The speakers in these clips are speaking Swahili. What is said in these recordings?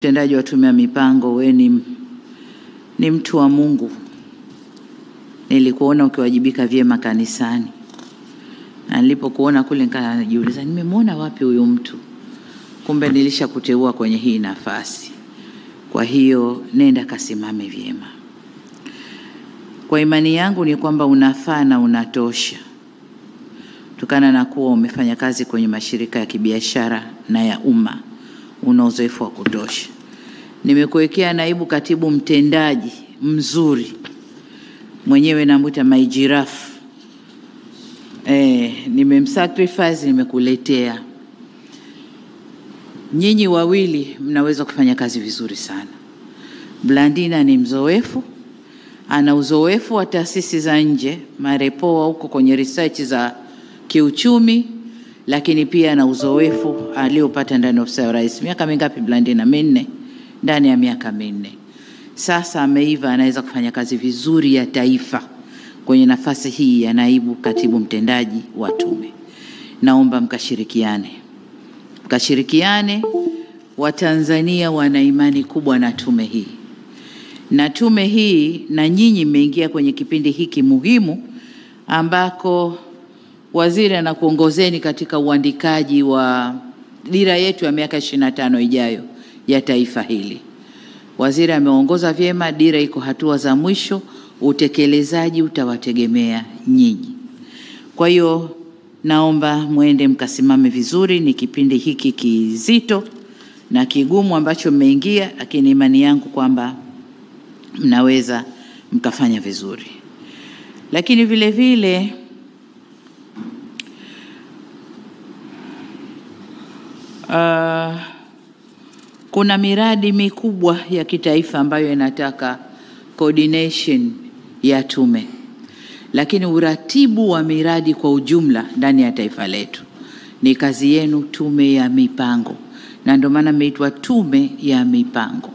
Mtendaji wa tume ya mipango, we ni mtu wa Mungu. Nilikuona ukiwajibika vyema kanisani. Na nilipokuona kule nikajiuliza nimemwona wapi huyu mtu? Kumbe nilishakuteua kwenye hii nafasi. Kwa hiyo nenda kasimame vyema. Kwa imani yangu ni kwamba unafaa na unatosha. Kutokana na kuwa umefanya kazi kwenye mashirika ya kibiashara na ya umma, una uzoefu wa kutosha. Nimekuwekea naibu katibu mtendaji mzuri. Mwenyewe namuita my giraffe. Nimemsacrifice, nimekuletea. Nyinyi wawili mnaweza kufanya kazi vizuri sana. Blandina ni mzoefu, ana uzoefu wa taasisi za nje, marepoa huko kwenye research za kiuchumi, lakini pia ana uzoefu aliopata ndani ya ofisi ya Rais. Miaka mingapi Blandina? 4. Ndani ya miaka 4. Sasa ameiva, anaweza kufanya kazi vizuri ya taifa kwenye nafasi hii ya naibu katibu mtendaji wa tume. Naomba mkashirikiane. Watanzania wana imani kubwa na tume hii. Na tume hii, na nyinyi mmeingia kwenye kipindi hiki muhimu ambako waziri anakuongozeni katika uandikaji wa dira yetu ya miaka 25 ijayo ya taifa hili. Waziri ameongoza vyema, dira iko hatua za mwisho, utekelezaji utawategemea nyinyi. Kwa hiyo naomba muende mkasimame vizuri. Ni kipindi hiki kizito na kigumu ambacho mmeingia, lakini imani yangu kwamba mnaweza mkafanya vizuri. Lakini vile vile kuna miradi mikubwa ya kitaifa ambayo inataka coordination ya tume. Lakini uratibu wa miradi kwa ujumla ndani ya taifa letu ni kazi yenu, tume ya mipango. Na ndio maana imeitwa tume ya mipango.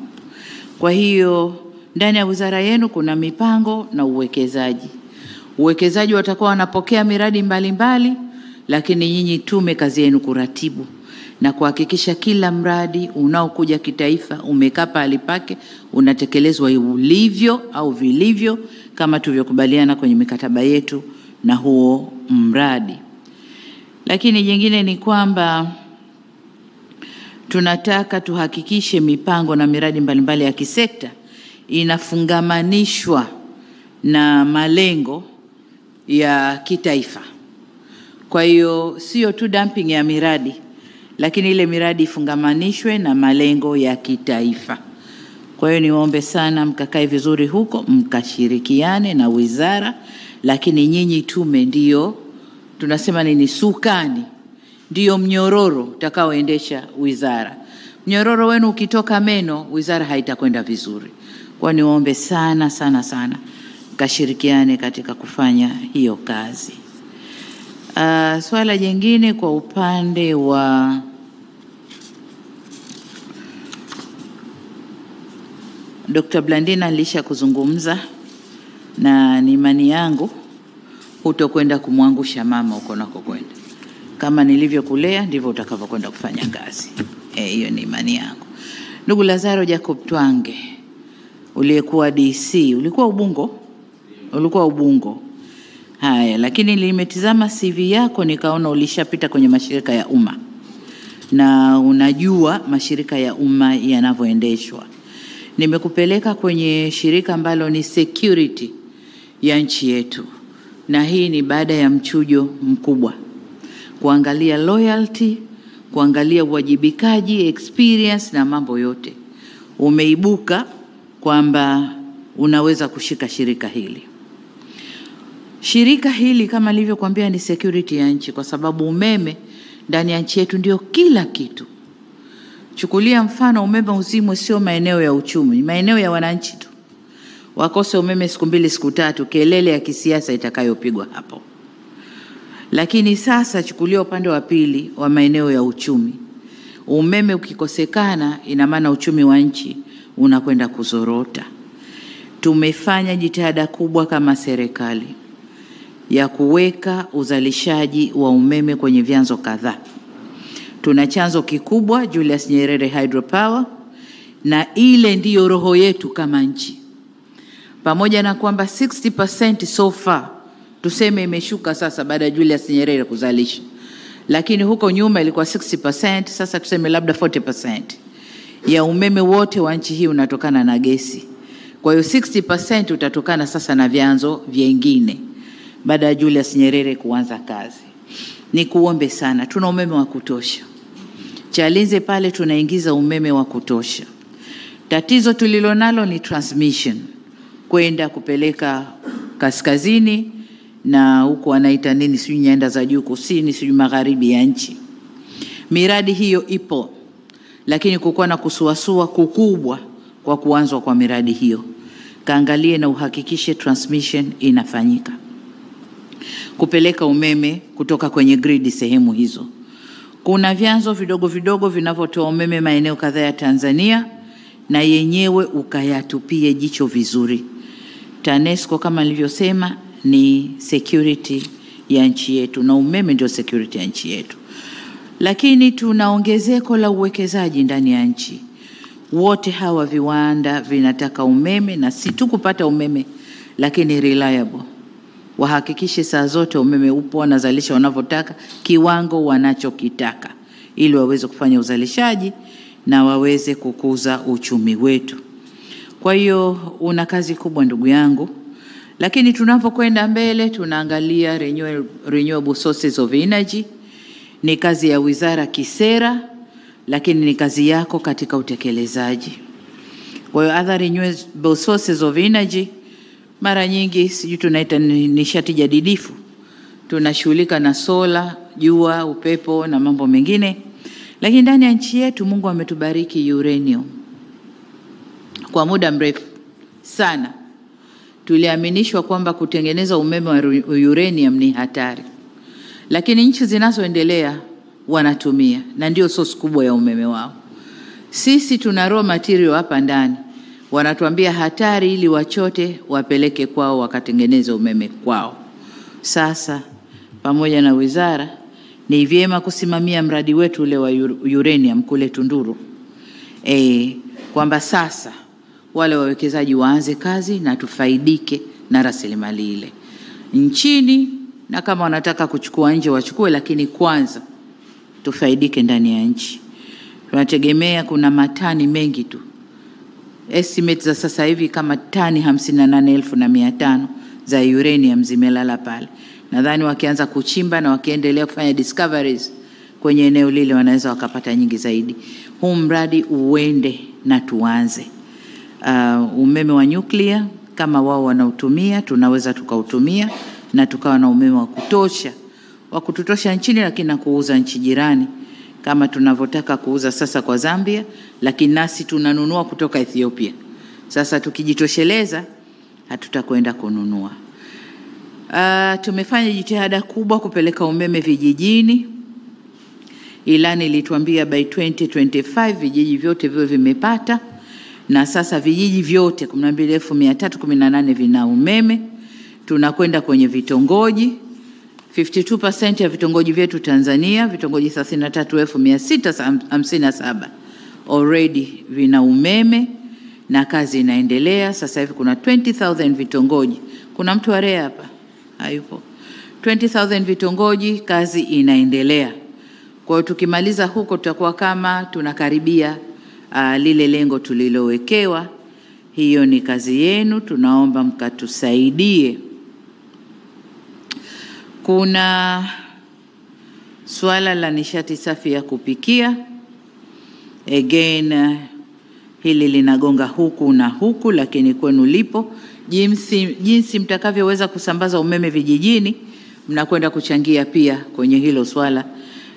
Kwa hiyo ndani ya wizara yenu kuna mipango na uwekezaji. Uwekezaji watakuwa wanapokea miradi mbalimbali, lakini nyinyi tume kazi yenu kuratibu na kuhakikisha kila mradi unaokuja kitaifa umekaa pale pake, unatekelezwa ulivyo au vilivyo kama tulivyokubaliana kwenye mikataba yetu na huo mradi. Lakini jingine ni kwamba tunataka tuhakikishe mipango na miradi mbalimbali ya kisekta inafungamanishwa na malengo ya kitaifa. Kwa hiyo sio tu dumping ya miradi, lakini ile miradi ifungamanishwe na malengo ya kitaifa. Kwa hiyo niombe sana mkakae vizuri huko, mkashirikiane na wizara, lakini nyinyi tume ndio tunasema nini, sukani, ndio mnyororo utakaoendesha wizara. Mnyororo wenu ukitoka meno, wizara haitakwenda vizuri. Kwa niombe sana sana sana mkashirikiane katika kufanya hiyo kazi. Swala jingine kwa upande wa Dr. Blandina alisha kuzungumza, na ni imani yangu hutokwenda kumwangusha mama uko nako kwenda. Kama nilivyokulea ndivyo utakavyokwenda kufanya kazi. Hiyo ni imani yangu. Ndugu Lazaro Jacob Twange, uliyekuwa DC, ulikuwa Ubungo. Haya, lakini nimetizama CV yako nikaona ulishapita kwenye mashirika ya umma. Na unajua mashirika ya umma yanavyoendeshwa. Nimekupeleka kwenye shirika ambalo ni security ya nchi yetu. Na hii ni baada ya mchujo mkubwa. Kuangalia loyalty, kuangalia uwajibikaji, experience na mambo yote. Umeibuka kwamba unaweza kushika shirika hili. Shirika hili kama nilivyokuambia ni security ya nchi, kwa sababu umeme ndani ya nchi yetu ndio kila kitu. Chukulia mfano, umeme uzimwe sio maeneo ya uchumi, maeneo ya wananchi tu. Wakose umeme siku 2 siku 3, kelele ya kisiasa itakayopigwa hapo. Lakini sasa chukulia upande wa pili wa maeneo ya uchumi. Umeme ukikosekana, ina maana uchumi wa nchi unakwenda kuzorota. Tumefanya jitihada kubwa kama serikali ya kuweka uzalishaji wa umeme kwenye vyanzo kadhaa. Tuna chanzo kikubwa Julius Nyerere Hydropower, na ile ndiyo roho yetu kama nchi. Pamoja na kwamba 60% so far, tuseme imeshuka sasa baada ya Julius Nyerere kuzalisha, lakini huko nyuma ilikuwa 60%, sasa tuseme labda 40% ya umeme wote wa nchi hii unatokana na gesi. Kwa hiyo 60% utatokana sasa na vyanzo vingine baada ya Julius Nyerere kuanza kazi. Ni kuombe sana, tuna umeme wa kutosha. Chalinze pale tunaingiza umeme wa kutosha. Tatizo tulilonalo ni transmission, kwenda kupeleka kaskazini na huko wanaita nini, sijui nyanda za juu kusini, sijui magharibi ya nchi. Miradi hiyo ipo, lakini kukuwa na kusuasua kukubwa kwa kuanzwa kwa miradi hiyo. Kaangalie na uhakikishe transmission inafanyika, kupeleka umeme kutoka kwenye grid sehemu hizo. Kuna vyanzo vidogo vidogo vinavyotoa umeme maeneo kadhaa ya Tanzania, na yenyewe ukayatupie jicho vizuri. TANESCO kama nilivyosema ni security ya nchi yetu, na umeme ndio security ya nchi yetu. Lakini tuna ongezeko la uwekezaji ndani ya nchi. Wote hawa viwanda vinataka umeme, na si tu kupata umeme lakini reliable. Wahakikishe saa zote umeme upo, wanazalisha wanavyotaka, kiwango wanachokitaka, ili waweze kufanya uzalishaji na waweze kukuza uchumi wetu. Kwa hiyo una kazi kubwa ndugu yangu, lakini tunapokwenda mbele tunaangalia renewable sources of energy. Ni kazi ya wizara kisera, lakini ni kazi yako katika utekelezaji. Kwa hiyo other renewable sources of energy, mara nyingi sijui tunaita nishati jadidifu. Tunashughulika na sola, jua, upepo na mambo mengine. Lakini ndani ya nchi yetu Mungu ametubariki uranium. Kwa muda mrefu sana tuliaminishwa kwamba kutengeneza umeme wa uranium ni hatari. Lakini nchi zinazoendelea wanatumia, na ndio source kubwa ya umeme wao. Sisi tuna raw material hapa ndani, wanatuambia hatari, ili wachote wapeleke kwao wakatengeneze umeme kwao. Sasa pamoja na wizara ni vyema kusimamia mradi wetu ule wa uranium kule Tunduru. Kwamba sasa wale wawekezaji waanze kazi na tufaidike na rasilimali ile nchini, na kama wanataka kuchukua nje wachukue, lakini kwanza tufaidike ndani ya nchi. Tunategemea kuna matani mengi tu. Estimate za sasa hivi kama tani 58,500 za uranium zimelala pale. Nadhani wakianza kuchimba na wakiendelea kufanya discoveries kwenye eneo lile wanaweza wakapata nyingi zaidi. Huu mradi uende na tuanze. Umeme wa nyuklia kama wao wanautumia, tunaweza tukautumia na tukawa na umeme wa kututosha nchini, lakini na kuuza nchi jirani kama tunavyotaka kuuza sasa kwa Zambia, lakini nasi tunanunua kutoka Ethiopia. Sasa tukijitosheleza hatutakwenda kununua. Tumefanya jitihada kubwa kupeleka umeme vijijini. Ilani ilituambia by 2025 vijiji vyote viwe vimepata, na sasa vijiji vyote 12,318 vina umeme. Tunakwenda kwenye vitongoji. 52% ya vitongoji vyetu Tanzania, vitongoji 33,657 already vina umeme, na kazi inaendelea. Sasa hivi kuna 20,000 vitongoji. Kuna mtu are hapa? Hayupo. 20,000 vitongoji, kazi inaendelea. Kwa hiyo tukimaliza huko tutakuwa kama tunakaribia lile lengo tulilowekewa. Hiyo ni kazi yenu, tunaomba mkatusaidie. Kuna swala la nishati safi ya kupikia. Again, hili linagonga huku na huku, lakini kwenu lipo. Jinsi mtakavyoweza kusambaza umeme vijijini, mnakwenda kuchangia pia kwenye hilo swala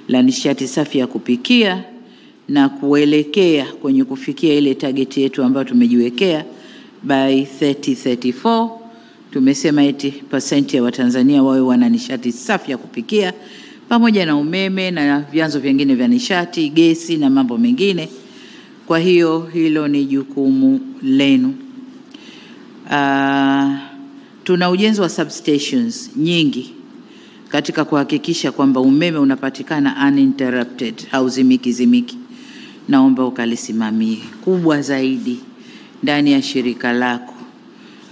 la nishati safi ya kupikia, na kuelekea kwenye kufikia ile target yetu ambayo tumejiwekea by 2034. Tumesema 80% ya Watanzania wawe wana nishati safi ya kupikia, pamoja na umeme na vyanzo vingine vya nishati, gesi na mambo mengine. Kwa hiyo hilo ni jukumu lenu. Tuna ujenzi wa substations nyingi katika kuhakikisha kwamba umeme unapatikana uninterrupted, hauzimiki. naomba ukalisimamie. Kubwa zaidi ndani ya shirika lako,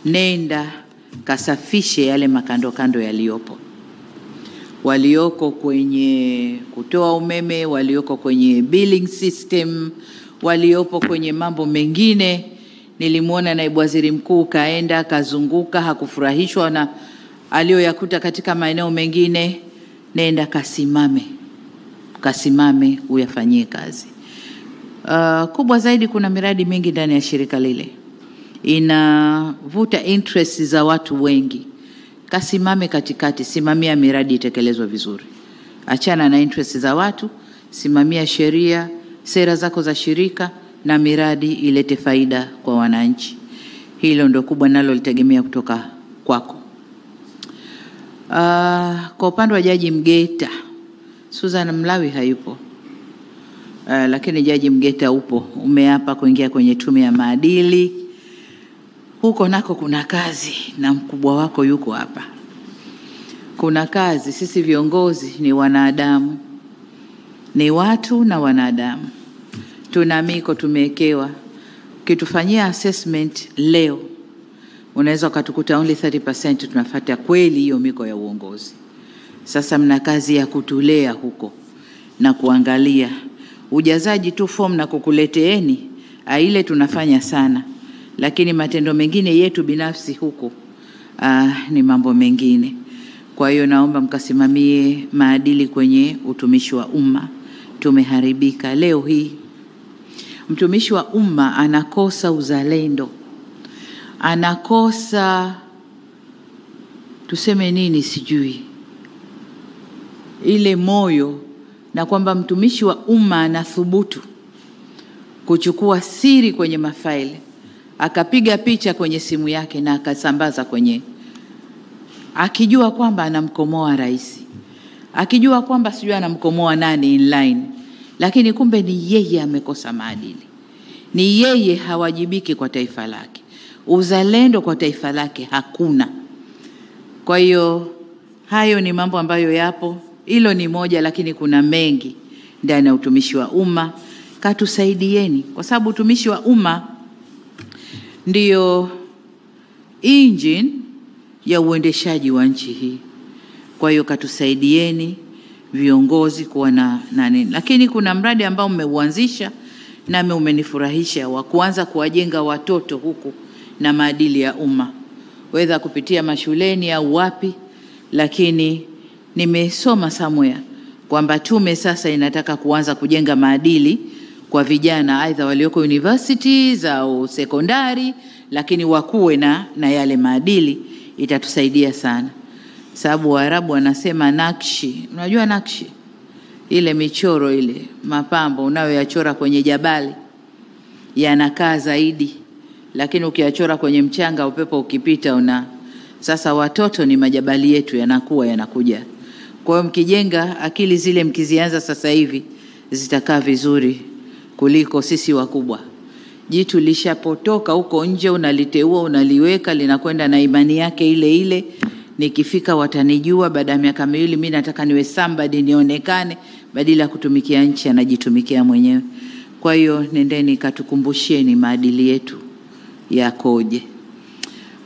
nenda kasafishe yale makando kando yaliyopo, walioko kwenye kutoa umeme, walioko kwenye billing system, waliopo kwenye mambo mengine. Nilimuona naibu waziri mkuu kaenda kazunguka, hakufurahishwa na aliyoyakuta katika maeneo mengine. Nenda kasimame uyafanyie kazi. Kubwa zaidi, kuna miradi mingi ndani ya shirika lile inavuta interest za watu wengi. Kasimame katikati, simamia miradi itekelezwe vizuri. Achana na interest za watu, simamia sheria, sera zako za shirika na miradi ilete faida kwa wananchi. Hilo ndio kubwa nalo litegemea kutoka kwako. Kwa upande wa Jaji Mgeta, Susan Mlawi hayupo. Lakini Jaji Mgeta upo, umeapa kuingia kwenye tume ya maadili. Huko nako kuna kazi na mkubwa wako yuko hapa. Kuna kazi. Sisi viongozi ni wanadamu, ni watu na wanadamu. Tuna miko tumewekewa. Ukitufanyia assessment leo, unaweza ukatukuta only 30% tunafuata kweli hiyo miko ya uongozi. Sasa mna kazi ya kutulea huko na kuangalia ujazaji tu form na kukuleteeni ile tunafanya sana, lakini matendo mengine yetu binafsi huko ni mambo mengine. Kwa hiyo naomba mkasimamie maadili kwenye utumishi wa umma. Tumeharibika leo hii. Mtumishi wa umma anakosa uzalendo, anakosa tuseme nini sijui, ile moyo, na kwamba mtumishi wa umma anathubutu kuchukua siri kwenye mafaili, akapiga picha kwenye simu yake na akasambaza kwenye, akijua kwamba anamkomoa rais, akijua kwamba sijui anamkomoa nani inline, lakini kumbe ni yeye amekosa maadili, ni yeye hawajibiki kwa taifa lake, uzalendo kwa taifa lake hakuna. Kwa hiyo hayo ni mambo ambayo yapo. Hilo ni moja, lakini kuna mengi ndani ya utumishi wa umma. Katusaidieni, kwa sababu utumishi wa umma ndio engine ya uendeshaji wa nchi hii. Kwa hiyo katusaidieni viongozi kuwa na nini. Lakini kuna mradi ambao mmeuanzisha nami umenifurahisha, wa kuanza kuwajenga watoto huku na maadili ya umma, whether kupitia mashuleni au wapi. Lakini nimesoma somewhere kwamba tume sasa inataka kuanza kujenga maadili kwa vijana, aidha walioko universities au sekondari, lakini wakuwe na yale maadili. Itatusaidia sana, sababu Waarabu wanasema nakshi. Unajua nakshi, ile michoro, ile mapambo unayoyachora kwenye jabali yanakaa zaidi, lakini ukiyachora kwenye mchanga upepo ukipita Sasa watoto ni majabali yetu, yanakuja. Kwa hiyo mkijenga akili zile, mkizianza sasa hivi, zitakaa vizuri kuliko sisi wakubwa. Jitu lishapotoka huko nje, unaliteua, unaliweka, linakwenda na imani yake ile ile. Nikifika watanijua, baada ya miaka miwili mimi nataka niwe somebody, nionekane, badala ya kutumikia nchi anajitumikia mwenyewe. Kwa hiyo nendeni katukumbusheni maadili yetu yakoje.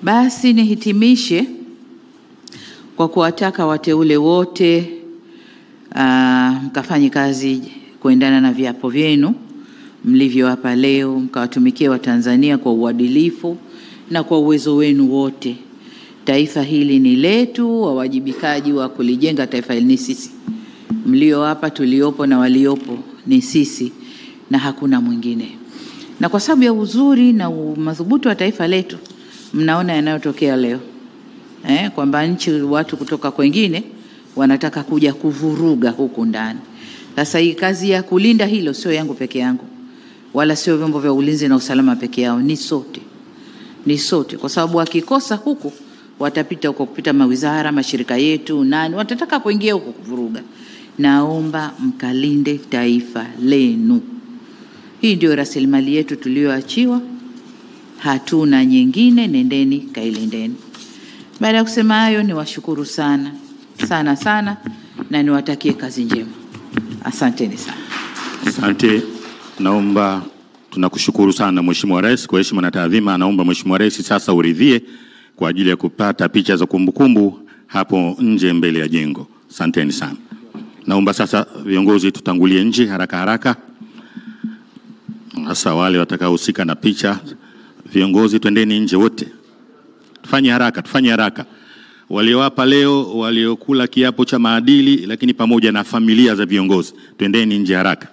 Basi nihitimishe kwa kuwataka wateule wote mkafanye kazi kuendana na viapo vyenu mlivyo hapa leo, mkawatumikie Watanzania kwa uadilifu na kwa uwezo wenu wote. Taifa hili ni letu, wawajibikaji wa kulijenga taifa hili ni sisi. Mlio hapa, tuliopo na waliopo ni sisi na hakuna mwingine. Na kwa sababu ya uzuri na madhubuti wa taifa letu, mnaona yanayotokea leo. Kwamba nchi, watu kutoka kwingine wanataka kuja kuvuruga huku ndani. Sasa hii kazi ya kulinda hilo sio yangu peke yangu, wala sio vyombo vya ulinzi na usalama peke yao, ni sote. Ni sote, kwa sababu wakikosa huku watapita huko, kupita mawizara, mashirika yetu, nani watataka kuingia huko kuvuruga. Naomba mkalinde taifa lenu. Hii ndio rasilimali yetu tulioachiwa, hatuna nyingine. Nendeni kailindeni. Baada ya kusema hayo, niwashukuru sana sana sana na niwatakie kazi njema. Asanteni sana. Asante. Naomba, tunakushukuru sana Mheshimiwa Rais. Kwa heshima na taadhima, naomba Mheshimiwa Rais sasa uridhie kwa ajili ya kupata picha za kumbukumbu hapo nje mbele ya jengo. Asanteni sana. Naomba sasa viongozi tutangulie nje haraka haraka. Sasa wale watakaohusika na picha, viongozi twendeni nje wote. Tufanye haraka. Waliowapa leo, waliokula kiapo cha maadili, lakini pamoja na familia za viongozi, twendeni nje haraka.